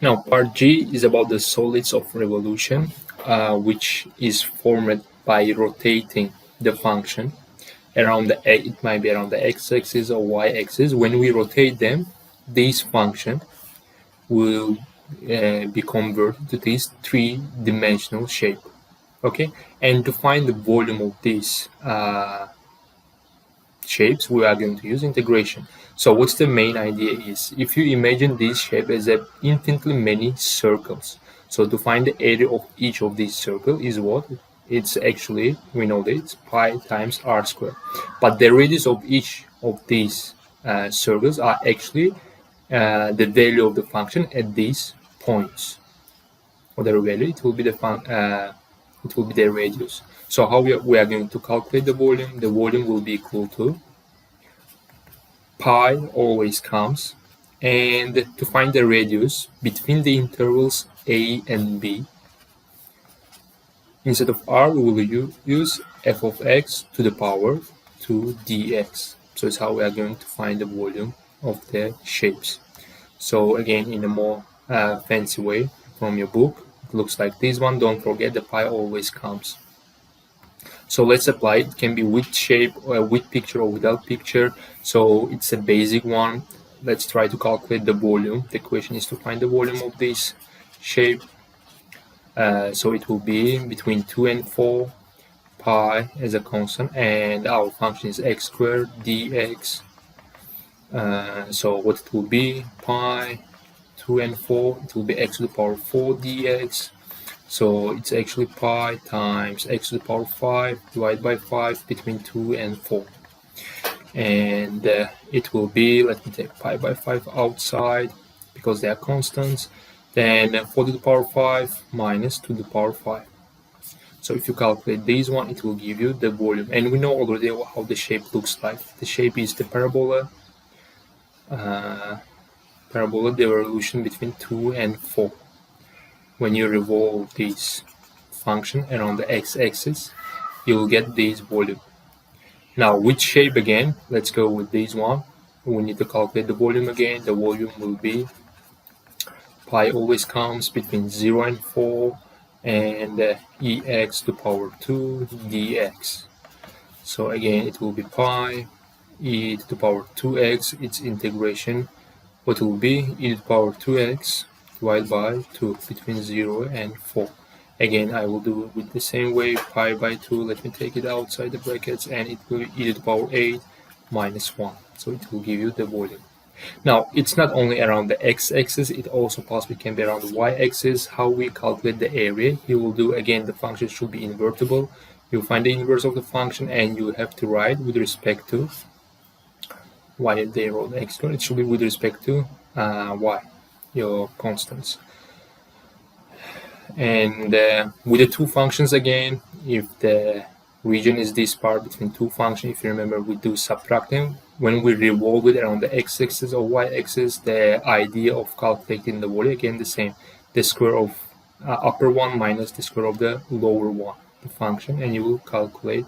Now, part G is about the solids of revolution, which is formed by rotating the function around it might be around the x-axis or y-axis. When we rotate them, this function will be converted to this three-dimensional shape. Okay, and to find the volume of these shapes, we are going to use integration. So what's the main idea is, if you imagine this shape as a infinitely many circles, so to find the area of each of these circles is what? It's actually, we know that it's pi times r squared. But the radius of each of these circles are actually the value of the function at these points. Or their value, it will be the radius. So how we are going to calculate the volume? The volume will be equal to pi always comes, and to find the radius between the intervals a and b, instead of r, we will use f of x to the power 2 dx. So it's how we are going to find the volume of the shapes. So again, in a more fancy way from your book, it looks like this one. Don't forget the pi always comes. So let's apply it. It can be with shape or with picture or without picture. So it's a basic one. Let's try to calculate the volume. The question is to find the volume of this shape. So it will be between 2 and 4 pi as a constant, and our function is x squared dx. So what it will be, pi 2 and 4, it will be x to the power 4 dx. So it's actually pi times x to the power 5 divided by 5 between 2 and 4. And it will be, let me take pi by 5 outside because they are constants. Then 4 to the power 5 minus 2 to the power 5. So if you calculate this one, it will give you the volume. And we know already how the shape looks like. The shape is the parabola. The revolution between 2 and 4. When you revolve this function around the x-axis, you will get this volume. Now, which shape again? Let's go with this one. We need to calculate the volume again. The volume will be pi always comes between 0 and 4, and ex to the power 2 dx. So again, it will be pi e to the power 2x, its integration. What will be e to the power 2x divided by 2 between 0 and 4. Again, I will do it with the same way, pi by 2, let me take it outside the brackets, and it will be e to the power 8 minus 1. So it will give you the volume. Now, it's not only around the x-axis, it also possibly can be around the y-axis. How we calculate the area, you will do, again, the function should be invertible. You find the inverse of the function, and you have to write with respect to y at the row x. It should be with respect to y, your constants. And with the two functions again, if the region is this part between two functions, if you remember, we do subtracting. When we revolve it around the x-axis or y-axis, the idea of calculating the volume, again the same, the square of upper one minus the square of the lower one, the function, and you will calculate